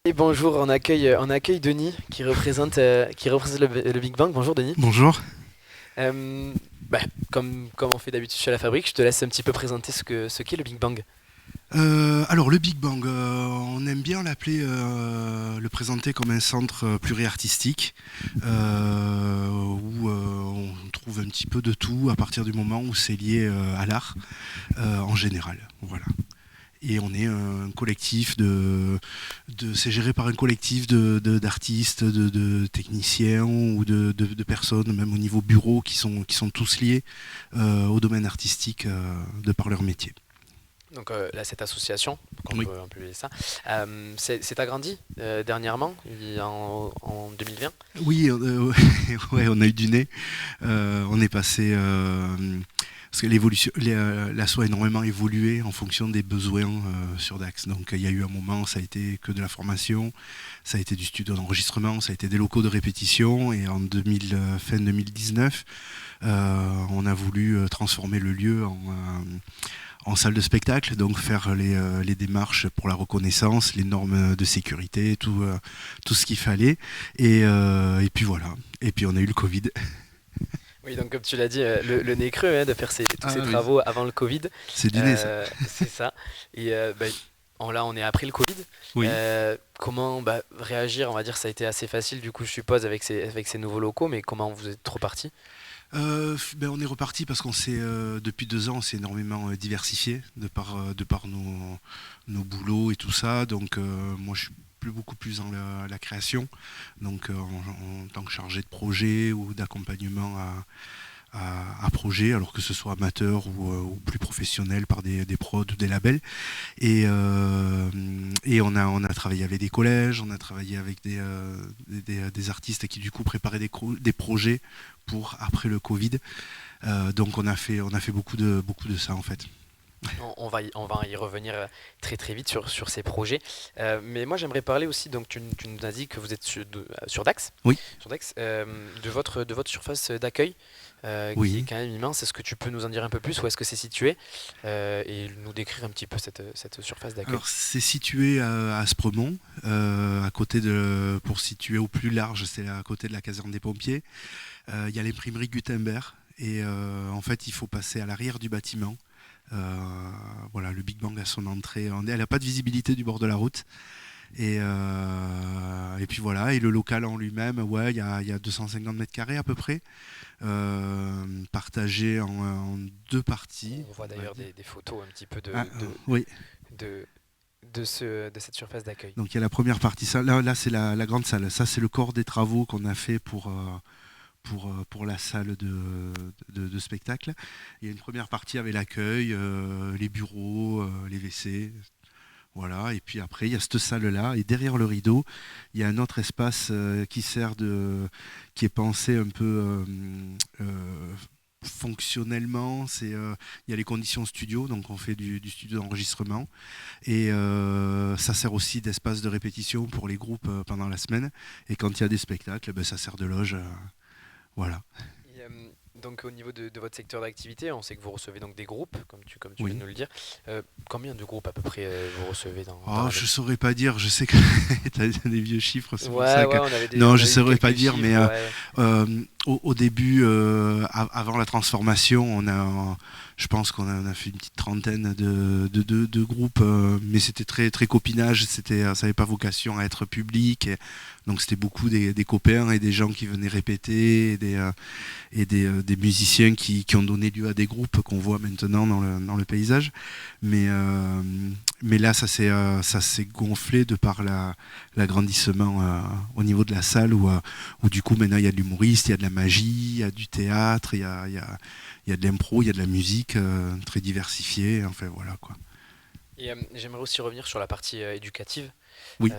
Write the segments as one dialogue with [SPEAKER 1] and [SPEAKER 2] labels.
[SPEAKER 1] Et bonjour, on accueille Denis qui représente le Big Bang. Bonjour Denis.
[SPEAKER 2] Bonjour.
[SPEAKER 1] Euh, bah, comme on fait d'habitude chez la fabrique, je te laisse un petit peu présenter ce qu'est le Big Bang.
[SPEAKER 2] Alors le Big Bang, on aime bien l'appeler, le présenter comme un centre pluriartistique où on trouve un petit peu de tout à partir du moment où c'est lié à l'art en général. Voilà. Et on est un collectif c'est géré par un collectif d'artistes, de techniciens ou de personnes, même au niveau bureau, qui sont tous liés au domaine artistique de par leur métier.
[SPEAKER 1] Donc là, cette association, donc
[SPEAKER 2] Oui.
[SPEAKER 1] on peut appeler ça, s'est agrandie dernièrement, en 2020.
[SPEAKER 2] Oui, ouais, on a eu du nez. On est passé parce que l'assaut a énormément évolué en fonction des besoins sur Dax. Donc il y a eu un moment, ça a été que de la formation, ça a été du studio d'enregistrement, ça a été des locaux de répétition. Et en fin 2019, on a voulu transformer le lieu en salle de spectacle, donc faire les démarches pour la reconnaissance, les normes de sécurité, tout ce qu'il fallait. Et puis voilà. Et puis on a eu le Covid.
[SPEAKER 1] Oui, donc comme tu l'as dit, le nez creux hein, de faire tous ces
[SPEAKER 2] Ah oui,
[SPEAKER 1] travaux avant le Covid.
[SPEAKER 2] c'est du nez ça.
[SPEAKER 1] C'est ça. Et là, on est après le Covid.
[SPEAKER 2] Oui.
[SPEAKER 1] Comment réagir? On va dire ça a été assez facile, du coup, je suppose, avec ces nouveaux locaux, mais comment vous êtes reparti?
[SPEAKER 2] On est reparti parce qu'on s'est depuis 2 ans on s'est énormément diversifié de par nos boulots et tout ça. Donc moi je suis beaucoup plus dans la création, donc en tant que chargé de projet ou d'accompagnement à projet, alors que ce soit amateur ou plus professionnel par des prods ou des labels. Et on a travaillé avec des collèges, on a travaillé avec des artistes qui du coup préparaient des projets pour après le Covid. Donc on a fait beaucoup de ça en fait.
[SPEAKER 1] On va y revenir très très vite sur ces projets. Mais moi j'aimerais parler aussi, donc tu nous as dit que vous êtes sur Dax,
[SPEAKER 2] Oui,
[SPEAKER 1] de votre surface d'accueil, qui est
[SPEAKER 2] oui.
[SPEAKER 1] quand même immense. Est-ce que tu peux nous en dire un peu plus? Où est-ce que c'est situé? Et nous décrire un petit peu cette surface d'accueil.
[SPEAKER 2] Alors c'est situé à Aspremont, à côté pour situer au plus large, c'est à côté de la caserne des pompiers. Il y a l'imprimerie Gutenberg et en fait il faut passer à l'arrière du bâtiment. Voilà, le Big Bang a son entrée. Elle n'a pas de visibilité du bord de la route. Et puis voilà, et le local en lui-même, ouais, il y a 250 mètres carrés à peu près, partagé en deux parties,
[SPEAKER 1] On voit
[SPEAKER 2] on va
[SPEAKER 1] d'ailleurs
[SPEAKER 2] dire.
[SPEAKER 1] des photos un petit peu
[SPEAKER 2] Ah, oui,
[SPEAKER 1] de, de cette surface d'accueil.
[SPEAKER 2] donc il y a la première partie, ça, là c'est la grande salle. Ça, c'est le corps des travaux qu'on a fait pour la salle de spectacle. Il y a une première partie avec l'accueil, les bureaux, les WC. Voilà, et puis après, il y a cette salle-là, et derrière le rideau, il y a un autre espace qui est pensé un peu fonctionnellement. Il y a les conditions studio, donc on fait du studio d'enregistrement, et ça sert aussi d'espace de répétition pour les groupes pendant la semaine, et quand il y a des spectacles, ben, ça sert de loge. Voilà.
[SPEAKER 1] Et, donc au niveau de votre secteur d'activité, on sait que vous recevez donc des groupes, comme tu viens
[SPEAKER 2] Oui.
[SPEAKER 1] de nous le dire. Combien de groupes à peu près vous recevez dans
[SPEAKER 2] Oh, je
[SPEAKER 1] l'année?
[SPEAKER 2] saurais pas dire, je sais que tu as des vieux chiffres, c'est pour
[SPEAKER 1] Ouais,
[SPEAKER 2] ça que...
[SPEAKER 1] ouais, on avait des,
[SPEAKER 2] Non,
[SPEAKER 1] on
[SPEAKER 2] je
[SPEAKER 1] avait eu
[SPEAKER 2] saurais pas
[SPEAKER 1] quelques
[SPEAKER 2] dire, mais
[SPEAKER 1] chiffres, ouais.
[SPEAKER 2] au début, avant la transformation, je pense qu'on a fait une petite trentaine de groupes, mais c'était très, très copinage, ça n'avait pas vocation à être public, donc c'était beaucoup des copains et des gens qui venaient répéter, et des musiciens qui ont donné lieu à des groupes qu'on voit maintenant dans le paysage. Mais, euh, mais là, ça s'est gonflé de par l'agrandissement au niveau de la salle où du coup maintenant il y a de l'humoriste, il y a de la magie, il y a du théâtre, il y a de l'impro, il y a de la musique très diversifiée. Enfin voilà quoi.
[SPEAKER 1] Et j'aimerais aussi revenir sur la partie éducative.
[SPEAKER 2] Oui,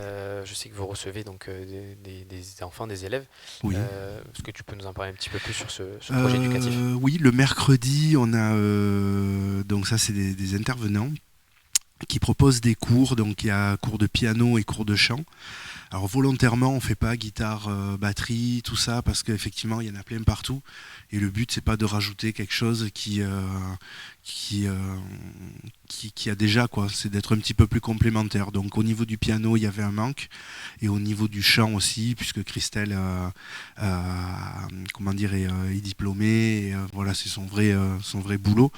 [SPEAKER 1] Je sais que vous recevez donc des enfants, des élèves.
[SPEAKER 2] oui.
[SPEAKER 1] Est-ce que tu peux nous en parler un petit peu plus sur ce projet éducatif?
[SPEAKER 2] Oui, le mercredi, on a donc ça c'est des intervenants qui proposent des cours. Donc il y a cours de piano et cours de chant. Alors volontairement, on fait pas guitare, batterie, tout ça, parce qu'effectivement, il y en a plein partout. Et le but, c'est pas de rajouter quelque chose qui, euh, qui a déjà, quoi. C'est d'être un petit peu plus complémentaire. Donc au niveau du piano, il y avait un manque. Et au niveau du chant aussi, puisque Christelle, comment dire, est diplômée. Et, voilà, c'est son vrai boulot.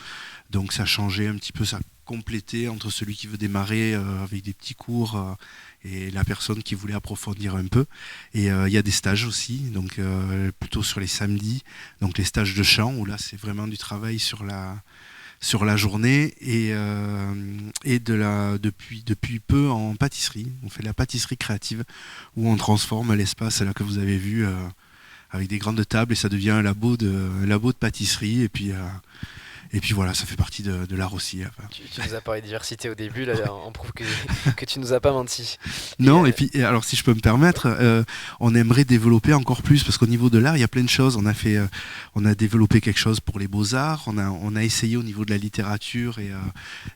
[SPEAKER 2] Donc ça changeait un petit peu, ça complétait entre celui qui veut démarrer avec des petits cours et la personne qui voulait approfondir un peu. Et il y a des stages aussi, donc plutôt sur les samedis, donc les stages de chant, où là c'est vraiment du travail sur la journée et depuis peu en pâtisserie. On fait de la pâtisserie créative où on transforme l'espace là que vous avez vu avec des grandes tables et ça devient un labo de pâtisserie et puis voilà, ça fait partie de l'art aussi. Enfin.
[SPEAKER 1] Tu nous as parlé de diversité au début, là, on prouve que tu nous as pas menti. Et,
[SPEAKER 2] Non, et puis alors si je peux me permettre, on aimerait développer encore plus parce qu'au niveau de l'art, il y a plein de choses. On a développé quelque chose pour les beaux-arts, on a essayé au niveau de la littérature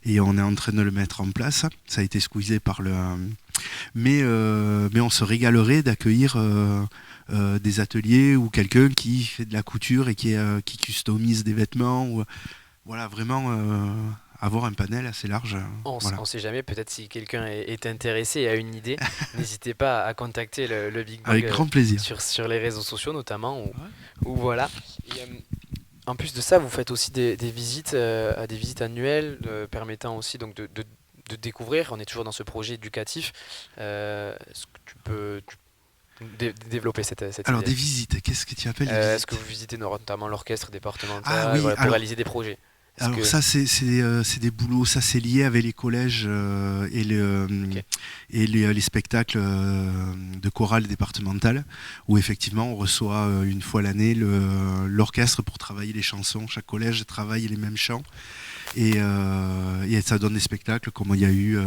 [SPEAKER 2] et on est en train de le mettre en place. Ça a été squeezé par mais on se régalerait d'accueillir des ateliers ou quelqu'un qui fait de la couture et qui customise des vêtements. Voilà, vraiment avoir un panel assez large. Voilà.
[SPEAKER 1] on sait jamais, peut-être si quelqu'un est intéressé et a une idée, n'hésitez pas à contacter le Big Bang
[SPEAKER 2] Avec grand plaisir.
[SPEAKER 1] sur les réseaux sociaux notamment,
[SPEAKER 2] Ouais.
[SPEAKER 1] ou voilà. Et, en plus de ça, vous faites aussi des visites, des visites annuelles, permettant aussi donc de découvrir. On est toujours dans ce projet éducatif. Est-ce que tu peux développer cette
[SPEAKER 2] Alors
[SPEAKER 1] idée?
[SPEAKER 2] des visites, qu'est-ce que tu appelles des
[SPEAKER 1] Est-ce que
[SPEAKER 2] visites?
[SPEAKER 1] vous visitez notamment l'orchestre
[SPEAKER 2] Ah
[SPEAKER 1] départemental,
[SPEAKER 2] oui,
[SPEAKER 1] voilà, pour réaliser des projets? Est-ce
[SPEAKER 2] alors
[SPEAKER 1] que...
[SPEAKER 2] ça c'est des boulots, ça c'est lié avec les collèges
[SPEAKER 1] Ok.
[SPEAKER 2] et les spectacles de chorale départementale où effectivement on reçoit une fois l'année l'orchestre pour travailler les chansons. Chaque collège travaille les mêmes chants et ça donne des spectacles comme il y a eu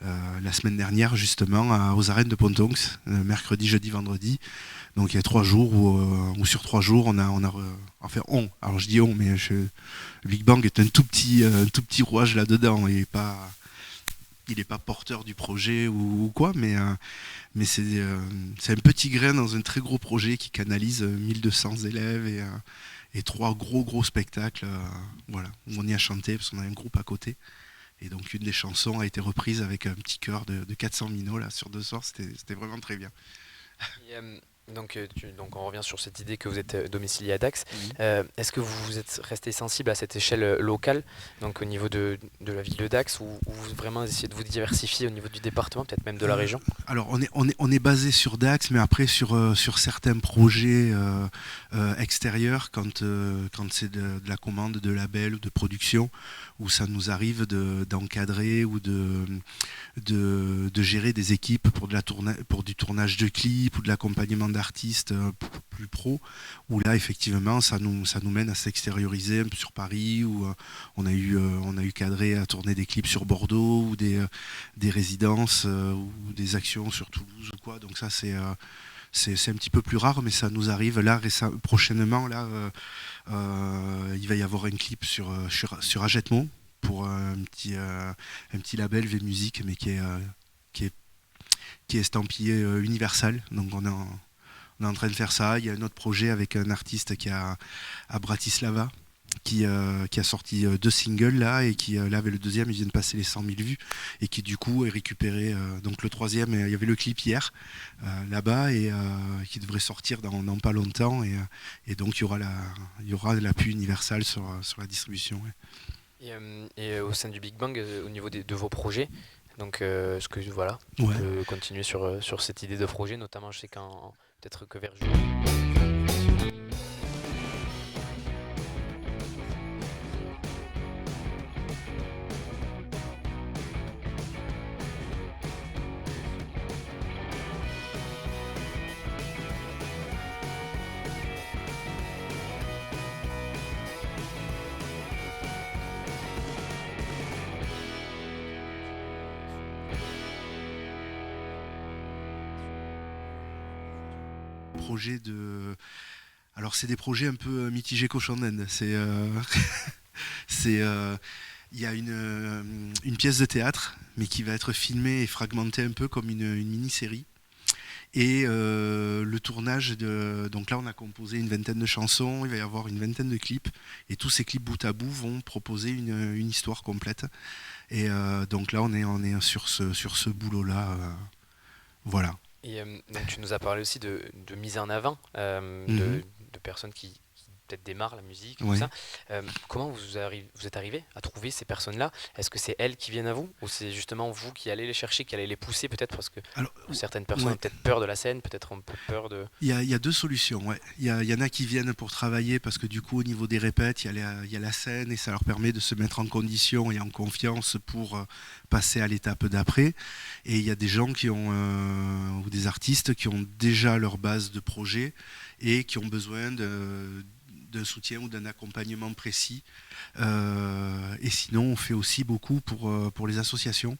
[SPEAKER 2] la semaine dernière justement aux arènes de Pontonx, mercredi, jeudi, vendredi. Donc il y a 3 jours où sur 3 jours enfin alors je dis on, mais le Big Bang est un tout petit rouage là-dedans et il est pas porteur du projet ou quoi, mais c'est un petit grain dans un très gros projet qui canalise 1200 élèves et 3 gros spectacles, voilà, où on y a chanté parce qu'on a un groupe à côté. Et donc une des chansons a été reprise avec un petit chœur de 400 minots là, sur 2 soirs, c'était vraiment très bien.
[SPEAKER 1] Et, donc on revient sur cette idée que vous êtes domicilié à Dax.
[SPEAKER 2] Mhm.
[SPEAKER 1] Est-ce que vous êtes resté sensible à cette échelle locale, donc au niveau de la ville de Dax, ou vous vraiment essayez de vous diversifier au niveau du département, peut-être même de la région?
[SPEAKER 2] Alors on est basé sur Dax, mais après sur certains projets extérieurs, quand c'est de la commande de label ou de production, où ça nous arrive d'encadrer ou de gérer des équipes pour du tournage de clips ou de l'accompagnement d'artistes plus pro, où là effectivement ça nous mène à s'extérioriser un peu sur Paris, où on a eu cadré à tourner des clips sur Bordeaux ou des résidences ou des actions sur Toulouse ou quoi. Donc ça c'est un petit peu plus rare, mais ça nous arrive là prochainement. Là, il va y avoir un clip sur Agetmo pour un petit label V-Music, mais qui est, qui est estampillé Universal. Donc on est en train de faire ça. Il y a un autre projet avec un artiste qui est à Bratislava, qui a sorti 2 singles là et qui là avec le deuxième il vient de passer les 100 000 vues et qui du coup est récupéré donc le troisième il y avait le clip hier là-bas et qui devrait sortir dans pas longtemps et donc il y aura l'appui Universal sur la distribution, ouais.
[SPEAKER 1] Et au sein du Big Bang, au niveau de vos projets, donc est-ce que voilà, tu
[SPEAKER 2] Ouais.
[SPEAKER 1] peux continuer sur cette idée de projet, notamment je sais qu'en peut-être que vers juin.
[SPEAKER 2] Projet de alors c'est des projets un peu mitigés cochon d'Inde. C'est Il y a une pièce de théâtre, mais qui va être filmée et fragmentée un peu comme une mini-série. Et le tournage donc là on a composé une vingtaine de chansons, il va y avoir une vingtaine de clips, et tous ces clips bout à bout vont proposer une histoire complète. Et donc là on est sur ce boulot-là. Voilà.
[SPEAKER 1] Et donc tu nous as parlé aussi de mise en avant,
[SPEAKER 2] Mhm.
[SPEAKER 1] de personnes qui peut-être démarrent la musique, tout
[SPEAKER 2] Ouais.
[SPEAKER 1] ça. Comment vous êtes arrivé à trouver ces personnes-là? Est-ce que c'est elles qui viennent à vous ou c'est justement vous qui allez les chercher, qui allez les pousser peut-être parce que
[SPEAKER 2] Alors,
[SPEAKER 1] certaines personnes
[SPEAKER 2] ouais.
[SPEAKER 1] ont peut-être peur de la scène, peut-être ont un peu peur de...
[SPEAKER 2] Il y a deux solutions. Ouais. Il y en a qui viennent pour travailler parce que du coup, au niveau des répètes, il y a la scène et ça leur permet de se mettre en condition et en confiance pour passer à l'étape d'après. Et il y a des gens ou des artistes qui ont déjà leur base de projet et qui ont besoin d'un soutien ou d'un accompagnement précis. Et sinon, on fait aussi beaucoup pour les associations.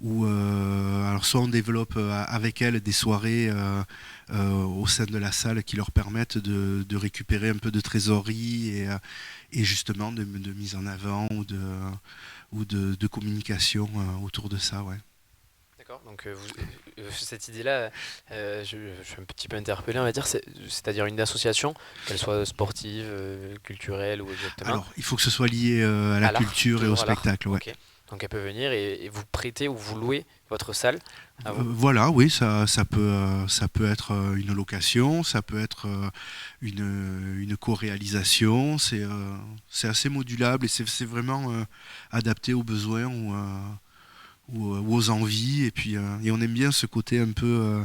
[SPEAKER 2] Où alors soit on développe avec elles des soirées au sein de la salle qui leur permettent de récupérer un peu de trésorerie et justement de mise en avant ou de communication autour de ça. Ouais.
[SPEAKER 1] D'accord, donc cette idée-là, je suis un petit peu interpellé, on va dire, c'est-à-dire une association, qu'elle soit sportive, culturelle ou exactement,
[SPEAKER 2] Alors il faut que ce soit lié à la
[SPEAKER 1] à l'art,
[SPEAKER 2] culture et au
[SPEAKER 1] toujours à l'art,
[SPEAKER 2] spectacle. Ouais.
[SPEAKER 1] ok. Donc elle peut venir et vous prêter ou vous louer votre salle à vous.
[SPEAKER 2] Voilà, oui, ça peut être une location, ça peut être une co-réalisation, c'est assez modulable et c'est vraiment adapté aux besoins ou aux envies. Et puis et on aime bien ce côté un peu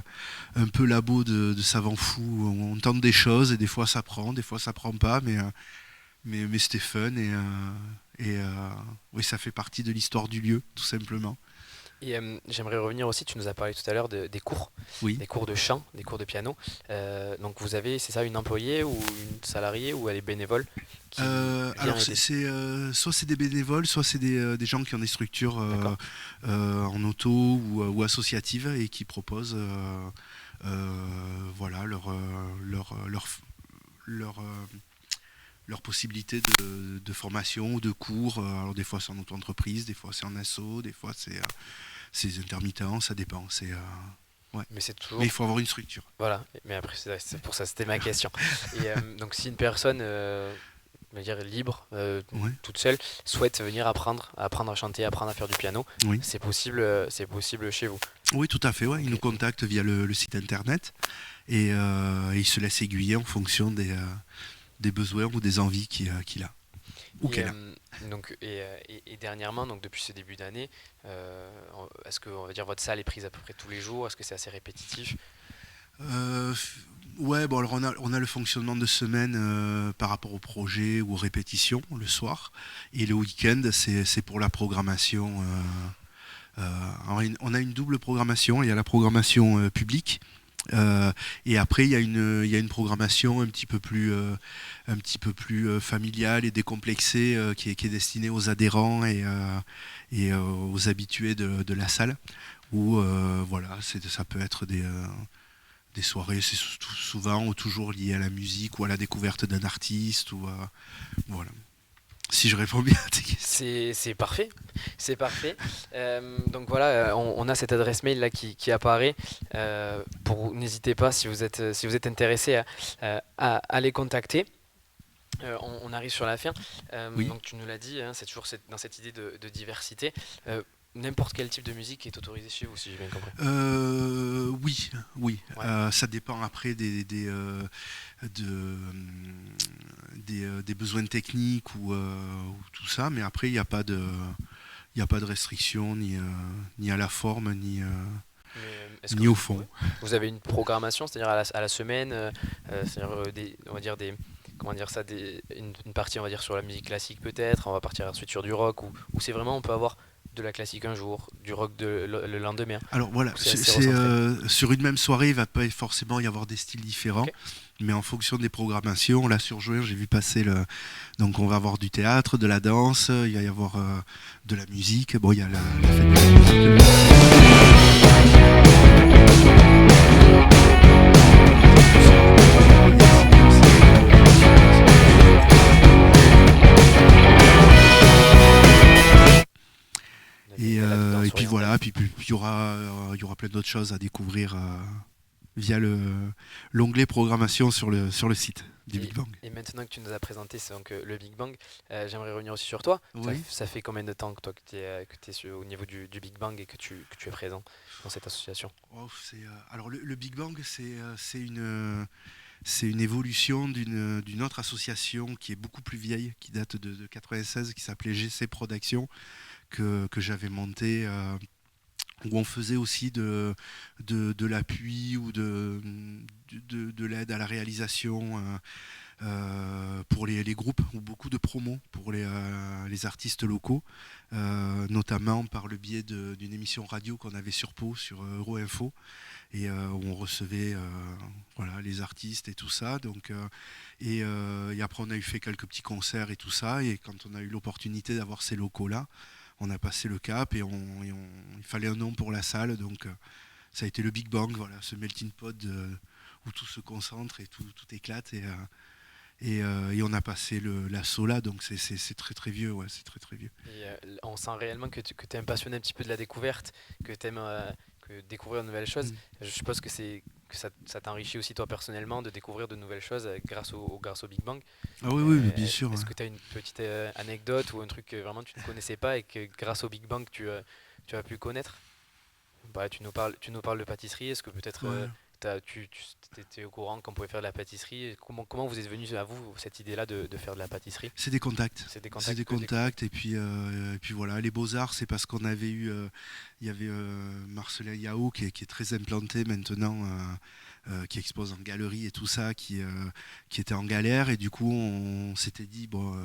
[SPEAKER 2] labo de savant fou, où on tente des choses et des fois ça prend, des fois ça prend pas, mais c'était fun et oui, ça fait partie de l'histoire du lieu, tout simplement.
[SPEAKER 1] Et j'aimerais revenir aussi, tu nous as parlé tout à l'heure
[SPEAKER 2] Oui.
[SPEAKER 1] des cours de chant, des cours de piano. Donc vous avez, c'est ça, une employée ou une salariée ou elle est bénévole qui vient
[SPEAKER 2] Alors
[SPEAKER 1] aider.
[SPEAKER 2] soit c'est des bénévoles, soit c'est des gens qui ont des structures
[SPEAKER 1] D'accord.
[SPEAKER 2] en auto ou associatives et qui proposent voilà leur, euh, leur possibilité de formation ou de cours. Alors des fois c'est en auto-entreprise, des fois c'est en asso, des fois c'est intermittent, ça dépend. Ouais.
[SPEAKER 1] Mais c'est
[SPEAKER 2] Mais il
[SPEAKER 1] toujours,
[SPEAKER 2] faut avoir une structure.
[SPEAKER 1] voilà. Mais après c'est pour ça, c'était ma question. Et donc si une personne, on va dire libre,
[SPEAKER 2] Ouais.
[SPEAKER 1] toute seule, souhaite venir apprendre à chanter, apprendre à faire du piano,
[SPEAKER 2] Oui.
[SPEAKER 1] c'est possible chez vous.
[SPEAKER 2] Oui, tout à fait. Ouais. Ils nous
[SPEAKER 1] Ok.
[SPEAKER 2] contactent via le site internet et ils se laissent aiguiller en fonction des besoins ou des envies qu'il a ou
[SPEAKER 1] Et,
[SPEAKER 2] qu'elle a.
[SPEAKER 1] et dernièrement, donc depuis ce début d'année, est-ce que on va dire votre salle est prise à peu près tous les jours? Est-ce que c'est assez répétitif?
[SPEAKER 2] Euh, ouais, bon, alors on a le fonctionnement de semaine par rapport au projet ou aux répétitions le soir. Et le week-end, c'est pour la programmation. Alors, on a une double programmation. Il y a la programmation publique. Et après, il y a une programmation un petit peu plus familiale et décomplexée qui est destinée aux adhérents et aux habitués de la salle. Où voilà, ça peut être des soirées, c'est souvent ou toujours liées à la musique ou à la découverte d'un artiste voilà. Si je réponds bien à tes questions.
[SPEAKER 1] C'est parfait, c'est parfait. Donc voilà, on a cette adresse mail là qui apparaît. N'hésitez pas si vous êtes intéressé à les contacter. On arrive sur la fin.
[SPEAKER 2] Oui.
[SPEAKER 1] Donc tu nous l'as dit, hein, c'est toujours dans cette idée de diversité. N'importe quel type de musique est autorisé chez vous, si j'ai bien compris.
[SPEAKER 2] Oui, oui.
[SPEAKER 1] Ouais.
[SPEAKER 2] Ça dépend après de- des besoins techniques ou tout ça, mais après il n'y a pas de restriction ni à la forme
[SPEAKER 1] Mais est-ce que
[SPEAKER 2] ni au fond.
[SPEAKER 1] ouais, vous avez une programmation, c'est-à-dire à la semaine, c'est-à-dire on va dire comment dire ça, une partie on va dire sur la musique classique peut-être, on va partir ensuite sur du rock ou c'est vraiment on peut avoir de la classique un jour, du rock le lendemain.
[SPEAKER 2] Alors voilà,
[SPEAKER 1] C'est assez recentré.
[SPEAKER 2] sur une même soirée, il va pas forcément y avoir des styles différents,
[SPEAKER 1] Ok.
[SPEAKER 2] mais en fonction des programmations, là sur juin, j'ai vu passer donc on va avoir du théâtre, de la danse, il va y avoir de la musique. Bon, il y a la fête de la musique. puis il y aura plein d'autres choses à découvrir via l'onglet programmation sur le site du Big Bang.
[SPEAKER 1] Et maintenant que tu nous as présenté donc, le Big Bang, j'aimerais revenir aussi sur toi.
[SPEAKER 2] Oui.
[SPEAKER 1] Ça fait combien de temps que toi que tu es au niveau du Big Bang et que tu es présent dans cette association?
[SPEAKER 2] Alors le Big Bang, c'est une évolution d'une autre association qui est beaucoup plus vieille, qui date de 96, qui s'appelait GC Production, que j'avais montée, où on faisait aussi de l'appui ou de l'aide à la réalisation pour les groupes, ou beaucoup de promos pour les artistes locaux, notamment par le biais d'une émission radio qu'on avait sur Pau, sur Euro-Info, et où on recevait les artistes et tout ça. Donc, et après on a fait quelques petits concerts et tout ça, et quand on a eu l'opportunité d'avoir ces locaux-là, on a passé le cap, et il fallait un nom pour la salle, donc ça a été le Big Bang, voilà, ce melting pot où tout se concentre et tout éclate, et on a passé l'assaut là, donc c'est très très vieux, ouais, c'est très très vieux.
[SPEAKER 1] Et on sent réellement que tu es un passionné un petit peu de la découverte, que tu aimes découvrir de nouvelles choses. Je suppose que ça t'enrichit aussi toi personnellement de découvrir de nouvelles choses grâce au Big Bang.
[SPEAKER 2] Ah oui, bien sûr.
[SPEAKER 1] Est-ce que tu as une petite anecdote ou un truc que vraiment tu ne connaissais pas et que grâce au Big Bang tu as pu connaître? Bah, tu nous parles de pâtisserie. Est-ce que peut-être
[SPEAKER 2] Ouais.
[SPEAKER 1] tu étais au courant qu'on pouvait faire de la pâtisserie? Comment vous est venue à vous cette idée-là de faire de la pâtisserie?
[SPEAKER 2] C'est des contacts.
[SPEAKER 1] C'est des
[SPEAKER 2] C'est des
[SPEAKER 1] contacts.
[SPEAKER 2] contacts, et puis voilà, les Beaux-Arts, c'est parce qu'on avait eu, il y avait Marcelin Yao qui est très implanté maintenant, qui expose en galerie et tout ça, qui était en galère, et du coup on s'était dit, bon,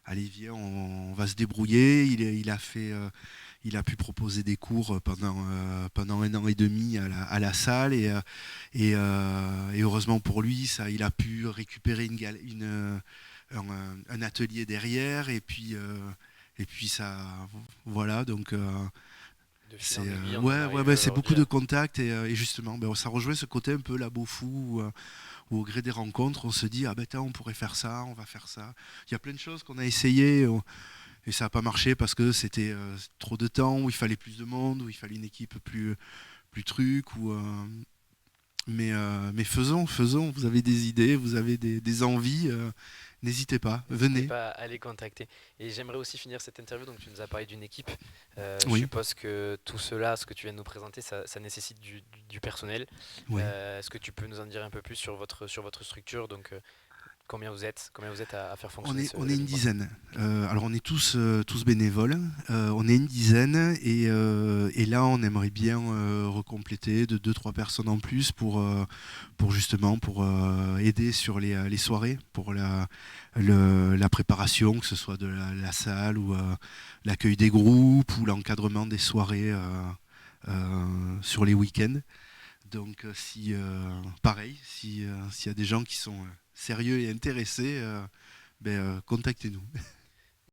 [SPEAKER 2] allez viens, on va se débrouiller. Il a pu proposer des cours pendant 1 an et demi à la salle, et heureusement pour lui, il a pu récupérer un atelier derrière, et puis ça, voilà, donc
[SPEAKER 1] De fil en
[SPEAKER 2] c'est
[SPEAKER 1] aiguille, on en
[SPEAKER 2] ouais,
[SPEAKER 1] arrive
[SPEAKER 2] c'est
[SPEAKER 1] aujourd'hui
[SPEAKER 2] beaucoup de contacts, et justement, ça rejoint ce côté un peu labo fou, où au gré des rencontres, on se dit, ah ben tiens, on pourrait faire ça, on va faire ça. Il y a plein de choses qu'on a essayé, et ça n'a pas marché parce que c'était trop de temps, où il fallait plus de monde, où il fallait une équipe plus truc, mais faisons, vous avez des idées, vous avez des envies, n'hésitez pas,
[SPEAKER 1] N'hésitez
[SPEAKER 2] venez.
[SPEAKER 1] pas à les contacter. Et j'aimerais aussi finir cette interview. Donc, tu nous as parlé d'une équipe. Je
[SPEAKER 2] Oui,
[SPEAKER 1] suppose que tout cela, ce que tu viens de nous présenter, ça nécessite du personnel.
[SPEAKER 2] oui.
[SPEAKER 1] Est-ce que tu peux nous en dire un peu plus sur votre structure? Donc, combien vous êtes à faire
[SPEAKER 2] On
[SPEAKER 1] fonctionner
[SPEAKER 2] est, on
[SPEAKER 1] le
[SPEAKER 2] est une
[SPEAKER 1] Big Bang?
[SPEAKER 2] dizaine. Alors on est tous bénévoles. On est une dizaine, et là on aimerait bien recompléter de 2-3 personnes en plus pour justement aider sur les soirées, pour la préparation, que ce soit de la salle, ou l'accueil des groupes, ou l'encadrement des soirées sur les week-ends. Donc pareil, s'il y a des gens qui sont sérieux et intéressés, contactez-nous.